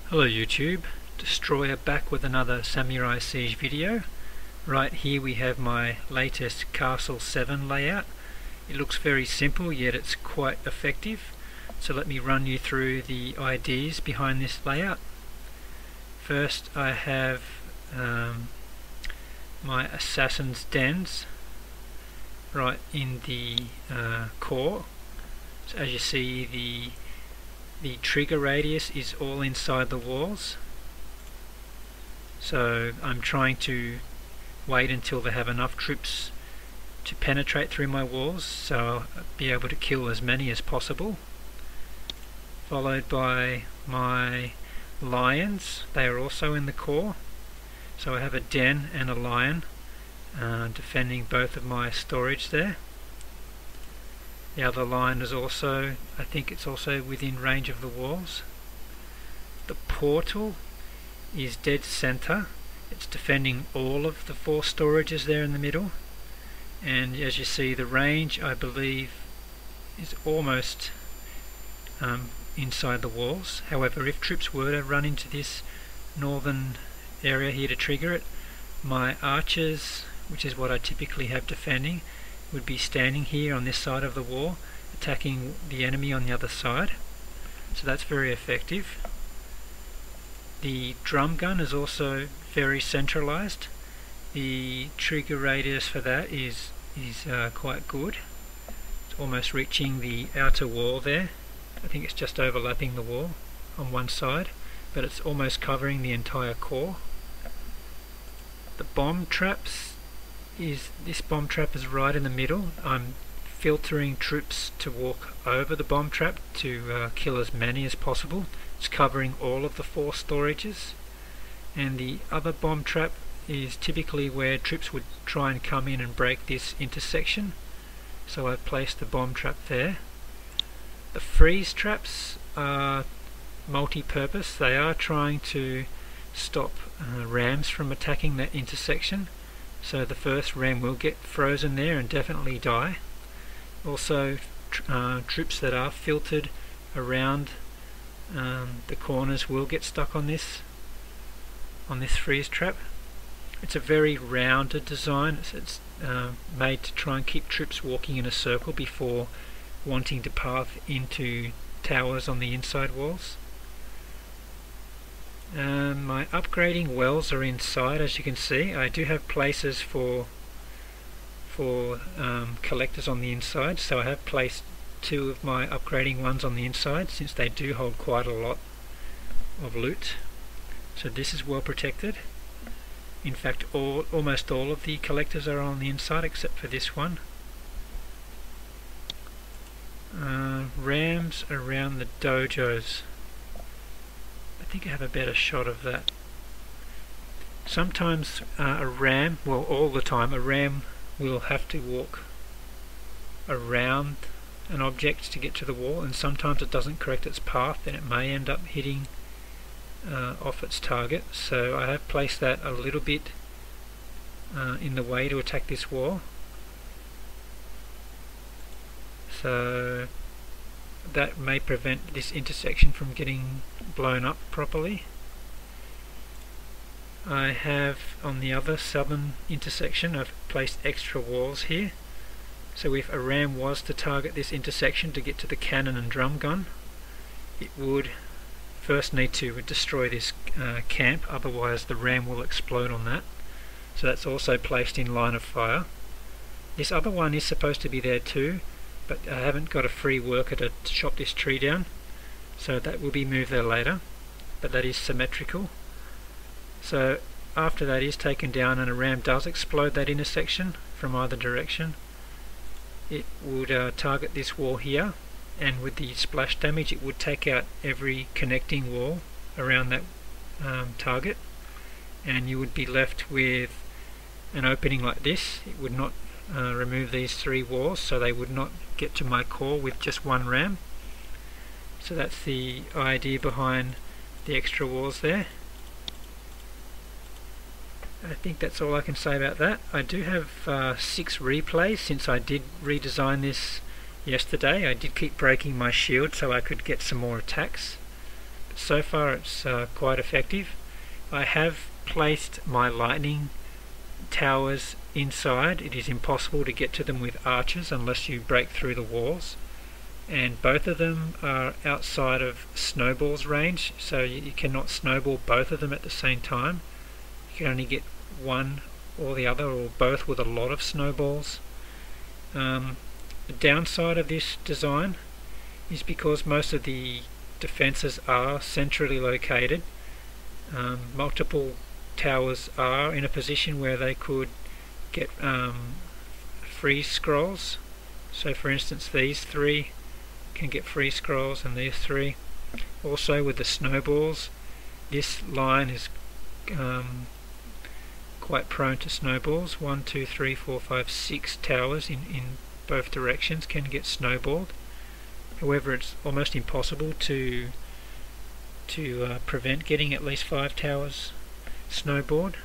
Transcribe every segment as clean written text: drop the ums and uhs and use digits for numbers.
Hello YouTube, Destroyer back with another Samurai Siege video. Right here we have my latest Castle 7 layout. It looks very simple, yet it's quite effective. So let me run you through the ideas behind this layout. First I have my Assassin's Dens right in the core. So as you see, the trigger radius is all inside the walls, so I'm trying to wait until they have enough troops to penetrate through my walls, so I'll be able to kill as many as possible. Followed by my lions. They are also in the core, so I have a den and a lion defending both of my storage there. The other line is also, I think it's also within range of the walls. The portal is dead center. It's defending all of the 4 storages there in the middle. And as you see, the range, I believe, is almost inside the walls. However, if troops were to run into this northern area here to trigger it, my archers, which is what I typically have defending, would be standing here on this side of the wall, attacking the enemy on the other side. So that's very effective. The drum gun is also very centralized. The trigger radius for that is quite good. It's almost reaching the outer wall there. I think it's just overlapping the wall on one side, but it's almost covering the entire core. The bomb traps, this bomb trap is right in the middle. I'm filtering troops to walk over the bomb trap to kill as many as possible. It's covering all of the 4 storages. And the other bomb trap is typically where troops would try and come in and break this intersection. So I've placed the bomb trap there. The freeze traps are multi-purpose. They are trying to stop rams from attacking that intersection. So the first ram will get frozen there and definitely die. Also troops that are filtered around the corners will get stuck on this freeze trap. It's a very rounded design. It's made to try and keep troops walking in a circle before wanting to path into towers on the inside walls. My upgrading wells are inside, as you can see. I do have places for collectors on the inside, so I have placed 2 of my upgrading ones on the inside, since they do hold quite a lot of loot. So this is well protected. In fact, almost all of the collectors are on the inside except for this one. Rams around the dojos. I think I have a better shot of that. Sometimes a ram, well, all the time, a ram will have to walk around an object to get to the wall, and sometimes it doesn't correct its path and it may end up hitting off its target. So I have placed that a little bit in the way to attack this wall. So that may prevent this intersection from getting blown up properly. I have, on the other southern intersection, I've placed extra walls here. So if a ram was to target this intersection to get to the cannon and drum gun, it would first need to destroy this camp, otherwise the ram will explode on that. So that's also placed in line of fire. This other one is supposed to be there too, but I haven't got a free worker to chop this tree down, so that will be moved there later, but that is symmetrical. So after that is taken down and a ram does explode that intersection from either direction, it would target this wall here, and with the splash damage it would take out every connecting wall around that target, and you would be left with an opening like this. It would not remove these 3 walls, so they would not get to my core with just 1 ram. So that's the idea behind the extra walls there. I think that's all I can say about that. I do have 6 replays since I did redesign this yesterday. I did keep breaking my shield so I could get some more attacks. so far it's quite effective. I have placed my lightning towers inside. It is impossible to get to them with archers unless you break through the walls, and both of them are outside of snowball's range, so you cannot snowball both of them at the same time. You can only get one or the other, or both, with a lot of snowballs. The downside of this design is because most of the defences are centrally located. Multiple towers are in a position where they could get freeze scrolls. So for instance, these three can get freeze scrolls, and these three. Also with the snowballs, this line is quite prone to snowballs. 1, 2, 3, 4, 5, 6 towers in both directions can get snowballed. However, it's almost impossible to prevent getting at least 5 towers snowballed.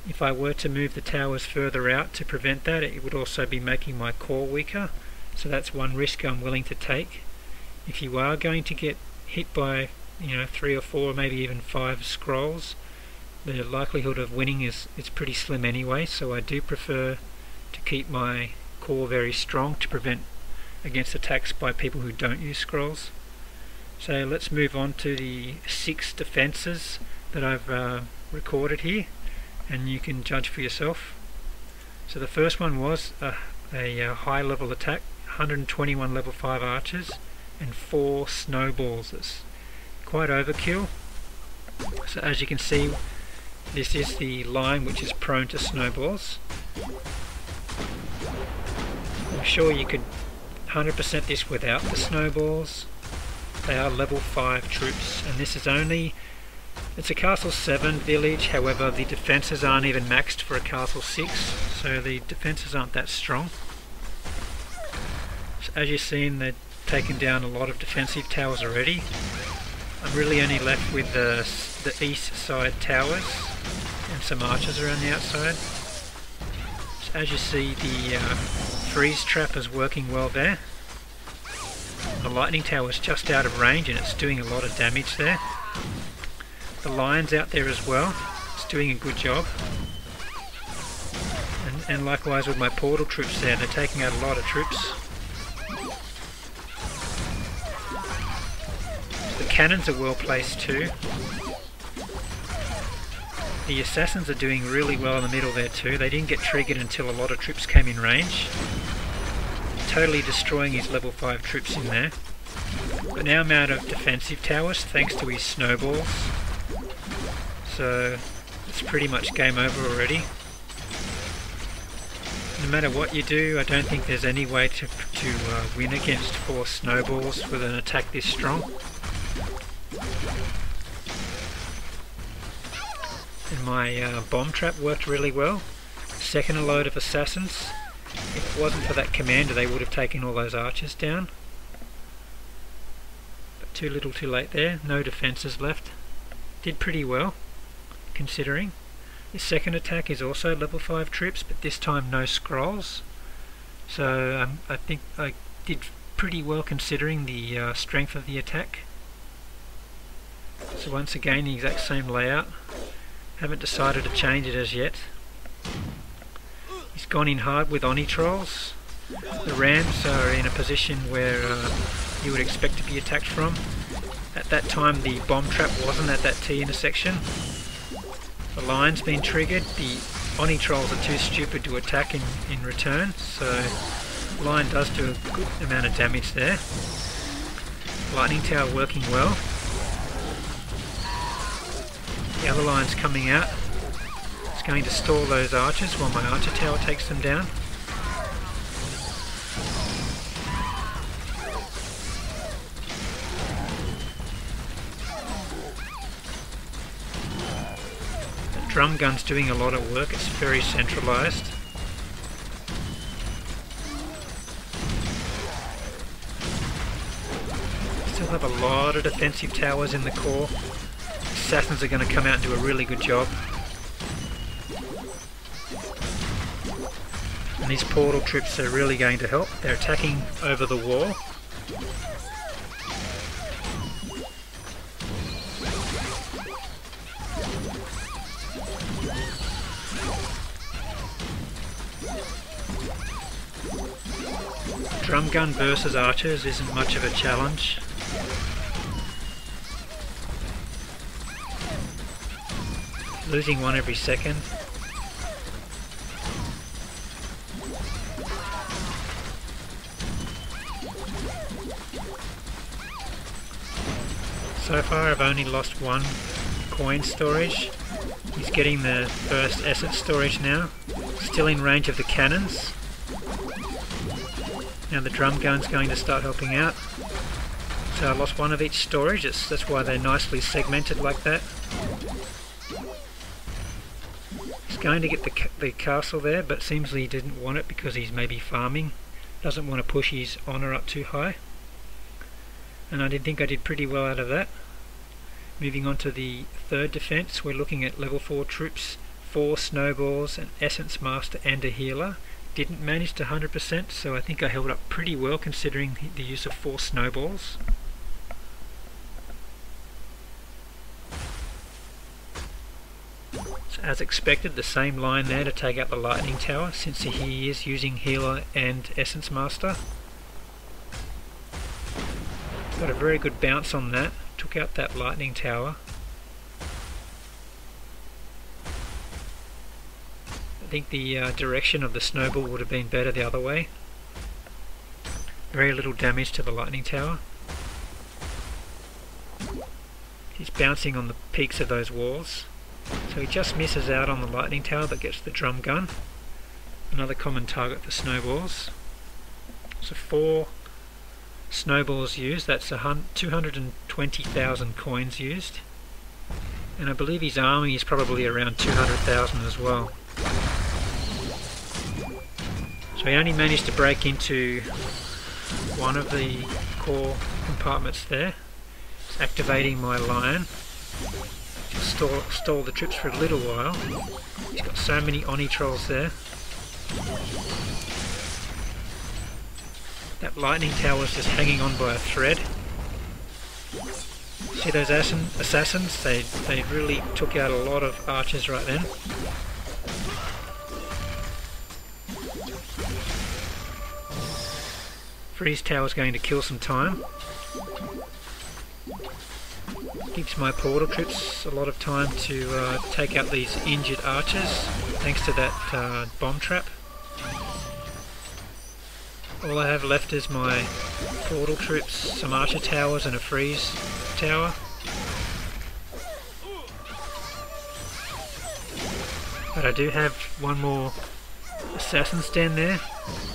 If I were to move the towers further out to prevent that, it would also be making my core weaker, so that's one risk I'm willing to take. If you are going to get hit by 3 or 4, maybe even 5 scrolls, the likelihood of winning is pretty slim anyway, so I do prefer to keep my core very strong to prevent against attacks by people who don't use scrolls. So let's move on to the 6 defences that I've recorded here, and you can judge for yourself. So the first one was a high level attack, 121 level 5 archers and 4 snowballs. That's quite overkill. So as you can see, this is the line which is prone to snowballs. I'm sure you could 100% this without the snowballs. They are level 5 troops, and this is it's a Castle 7 village. However, the defences aren't even maxed for a Castle 6, so the defences aren't that strong. So as you've seen, they've taken down a lot of defensive towers already. I'm really only left with the east side towers and some archers around the outside. So as you see, the freeze trap is working well there. The lightning tower is just out of range and it's doing a lot of damage there. The lion's out there as well, it's doing a good job. And likewise with my portal troops there, they're taking out a lot of troops. The cannons are well placed too. The assassins are doing really well in the middle there too. They didn't get triggered until a lot of troops came in range, totally destroying his level 5 troops in there. But now I'm out of defensive towers thanks to his snowballs, so it's pretty much game over already. No matter what you do, I don't think there's any way to win against 4 snowballs with an attack this strong. And my bomb trap worked really well. Second load of assassins. If it wasn't for that commander, they would have taken all those archers down. But too little too late there. No defences left. Did pretty well, considering. The second attack is also level 5 troops, but this time no scrolls. So I think I did pretty well considering the strength of the attack. So once again, the exact same layout. Haven't decided to change it as yet. He's gone in hard with Oni trolls. The rams are in a position where you would expect to be attacked from. At that time the bomb trap wasn't at that T intersection. The lion's been triggered. The Oni trolls are too stupid to attack in return, so the lion does do a good amount of damage there. Lightning tower working well. The other line's coming out. It's going to stall those archers while my archer tower takes them down. The drum gun's doing a lot of work. It's very centralised. Still have a lot of defensive towers in the core. Assassins are going to come out and do a really good job. And these portal troops are really going to help. They're attacking over the wall. drum gun versus archers isn't much of a challenge. Losing one every second. So far I've only lost one coin storage. He's getting the first essence storage now. Still in range of the cannons. Now the drum gun's going to start helping out. So I lost one of each storage, that's why they're nicely segmented like that. He's going to get the castle there, but seems he didn't want it because he's maybe farming. Doesn't want to push his honour up too high. And I did think I did pretty well out of that. Moving on to the third defense, we're looking at level 4 troops, 4 snowballs, an essence master and a healer. Didn't manage to 100%, so I think I held up pretty well considering the use of 4 snowballs. So as expected, the same line there to take out the lightning tower, since he is using healer and essence master. Got a very good bounce on that, took out that lightning tower. I think the direction of the snowball would have been better the other way. Very little damage to the lightning tower. He's bouncing on the peaks of those walls. So he just misses out on the lightning tower but gets the drum gun. Another common target for snowballs. So 4 snowballs used, that's 220,000 coins used. And I believe his army is probably around 200,000 as well. So he only managed to break into one of the core compartments there. It's activating my lion. Stall the troops for a little while. He's got so many Oni trolls there. That lightning tower is just hanging on by a thread. See those assassins? They really took out a lot of archers right then. Freeze tower's going to kill some time. Gives my portal troops a lot of time to take out these injured archers, thanks to that bomb trap. All I have left is my portal troops, some archer towers and a freeze tower. But I do have one more assassin stand there.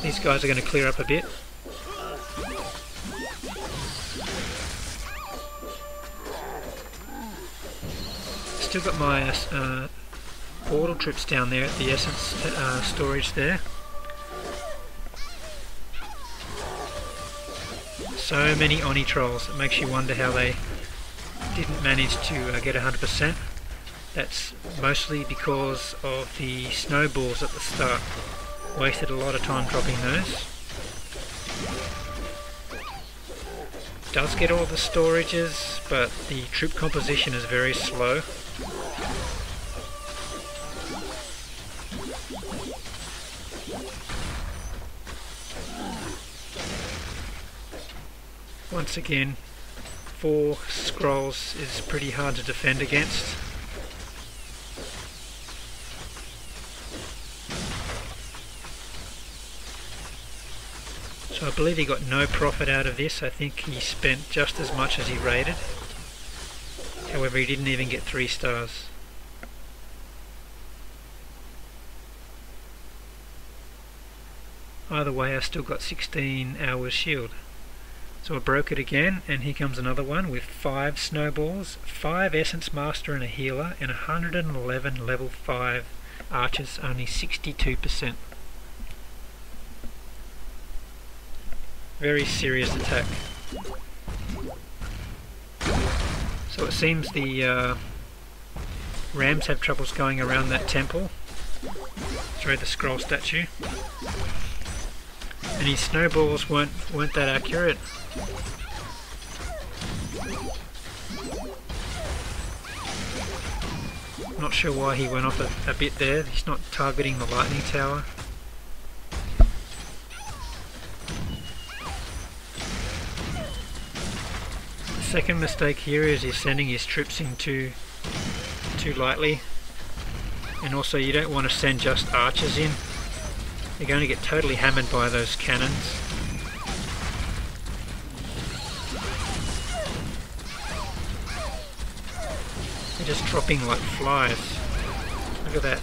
These guys are going to clear up a bit. Still got my portal troops down there at the essence storage there. So many Oni trolls, it makes you wonder how they didn't manage to get 100%. That's mostly because of the snowballs at the start. Wasted a lot of time dropping those. Does get all the storages, but the troop composition is very slow. Once again, 4 scrolls is pretty hard to defend against. So I believe he got no profit out of this. I think he spent just as much as he raided. However, he didn't even get 3 stars. Either way, I still got 16 hours shield. So I broke it again, and here comes another one with 5 snowballs, 5 essence master and a healer, and 111 level 5 archers, only 62%. Very serious attack. So it seems the Rams have troubles going around that temple. Sorry, the scroll statue. And his snowballs weren't that accurate. Not sure why he went off a bit there. He's not targeting the lightning tower. Second mistake here is he's sending his troops in too lightly, and also you don't want to send just archers in. They're going to get totally hammered by those cannons. They're just dropping like flies. Look at that.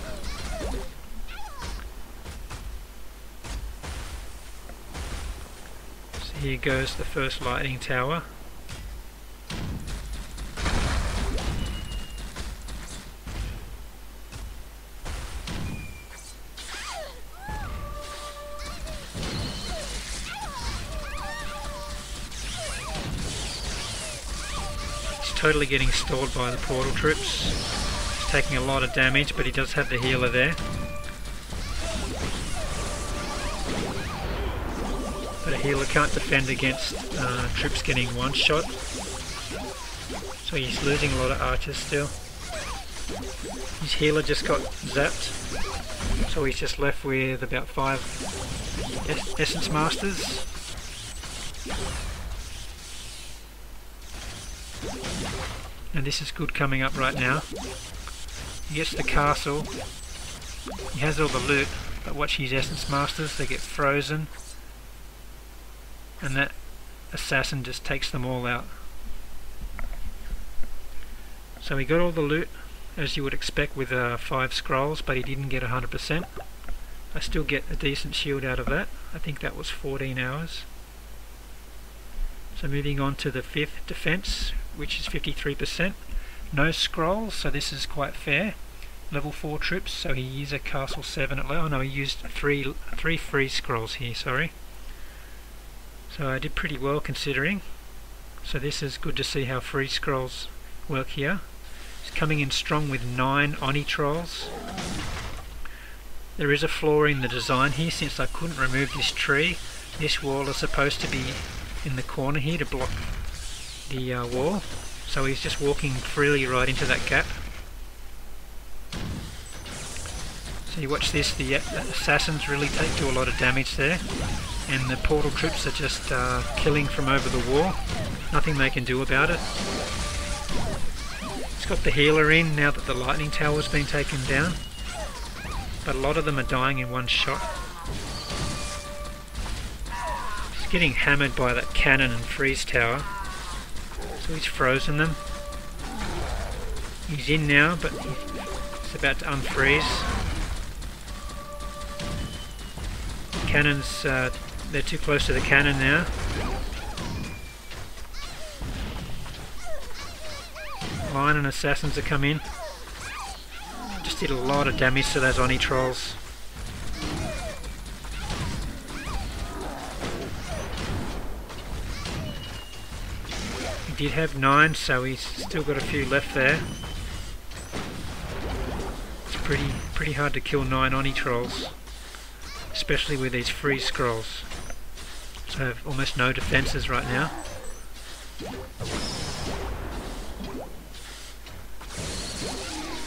So here goes the first lightning tower. Totally getting stalled by the portal troops. He's taking a lot of damage, but he does have the healer there. But a healer can't defend against troops getting one shot. So he's losing a lot of archers still. His healer just got zapped. So he's just left with about 5 Essence Masters. And this is good coming up right now. He gets the castle. He has all the loot, but watch his Essence Masters, they get frozen. And that assassin just takes them all out. So he got all the loot, as you would expect with 5 scrolls, but he didn't get 100%. I still get a decent shield out of that. I think that was 14 hours. So moving on to the 5th defense, which is 53%. No scrolls, so this is quite fair. Level 4 troops, so he used a castle 7 at oh no, he used three free scrolls here, sorry. So I did pretty well considering. So this is good to see how free scrolls work here. He's coming in strong with 9 Oni trolls. There is a flaw in the design here, since I couldn't remove this tree. This wall is supposed to be in the corner here to block the wall, so he's just walking freely right into that gap. So you watch this, the assassins really do a lot of damage there, and the portal troops are just killing from over the wall. Nothing they can do about it. He's got the healer in now that the lightning tower's been taken down, but a lot of them are dying in one shot. He's getting hammered by that cannon and freeze tower. So he's frozen them. He's in now, but he's about to unfreeze. Cannons, they're too close to the cannon now. Lion and assassins have come in. Just did a lot of damage to those Oni trolls. He did have 9, so he's still got a few left there. It's pretty hard to kill 9 Oni trolls, especially with these free scrolls. So I have almost no defences right now.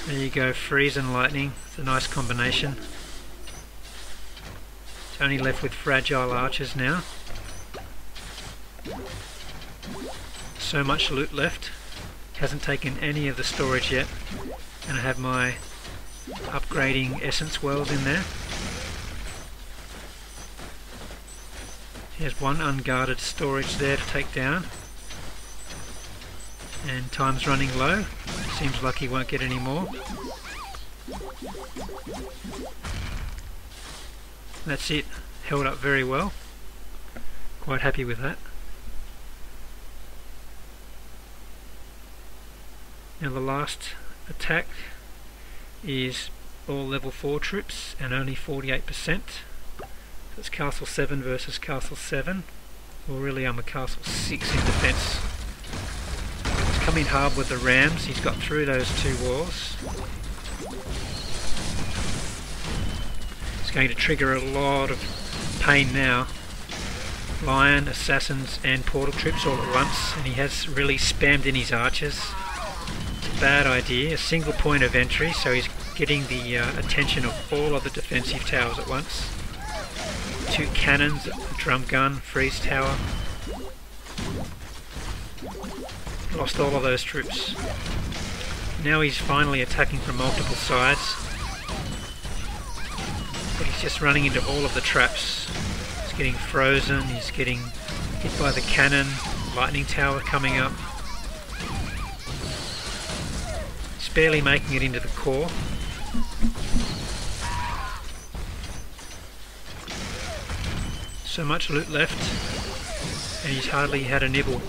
There you go, freeze and lightning. It's a nice combination. It's only left with fragile archers now. So much loot left. Hasn't taken any of the storage yet, and I have my upgrading essence wells in there. He has 1 unguarded storage there to take down, and time's running low. Seems like he won't get any more. That's it. Held up very well. Quite happy with that. Now the last attack is all level 4 troops and only 48%. So it's Castle 7 versus Castle 7. Well, really I'm a Castle 6 in defense. He's coming hard with the rams. He's got through those 2 walls. It's going to trigger a lot of pain now. Lion, assassins and portal troops all at once, and he has really spammed in his archers. Bad idea, a single point of entry, so he's getting the attention of all of the defensive towers at once. 2 cannons, a drum gun, freeze tower. Lost all of those troops. Now he's finally attacking from multiple sides, but he's just running into all of the traps. He's getting frozen, he's getting hit by the cannon, lightning tower coming up. He's barely making it into the core. So much loot left, and he's hardly had a nibble.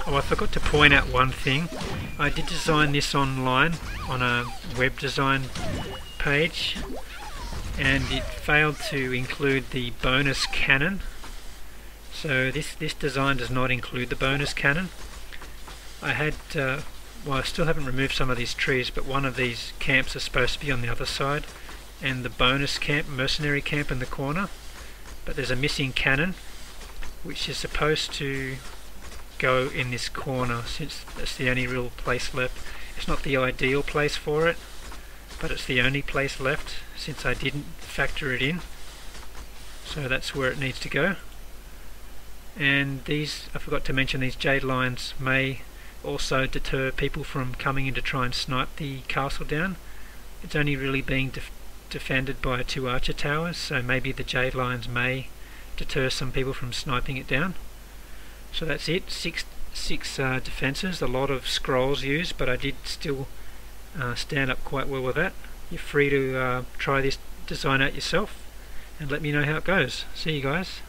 Oh, I forgot to point out one thing. I did design this online on a web design page, and it failed to include the bonus cannon. So this design does not include the bonus cannon. I had, well, I still haven't removed some of these trees, but one of these camps is supposed to be on the other side, and the bonus camp, mercenary camp, in the corner. But there's a missing cannon, which is supposed to go in this corner, since that's the only real place left. It's not the ideal place for it, but it's the only place left since I didn't factor it in. So that's where it needs to go. And these, I forgot to mention, these jade lines may also deter people from coming in to try and snipe the castle down. It's only really being defended by 2 archer towers, so maybe the jade lines may deter some people from sniping it down. So that's it, six defences, a lot of scrolls used, but I did still stand up quite well with that. You're free to try this design out yourself and let me know how it goes. See you guys.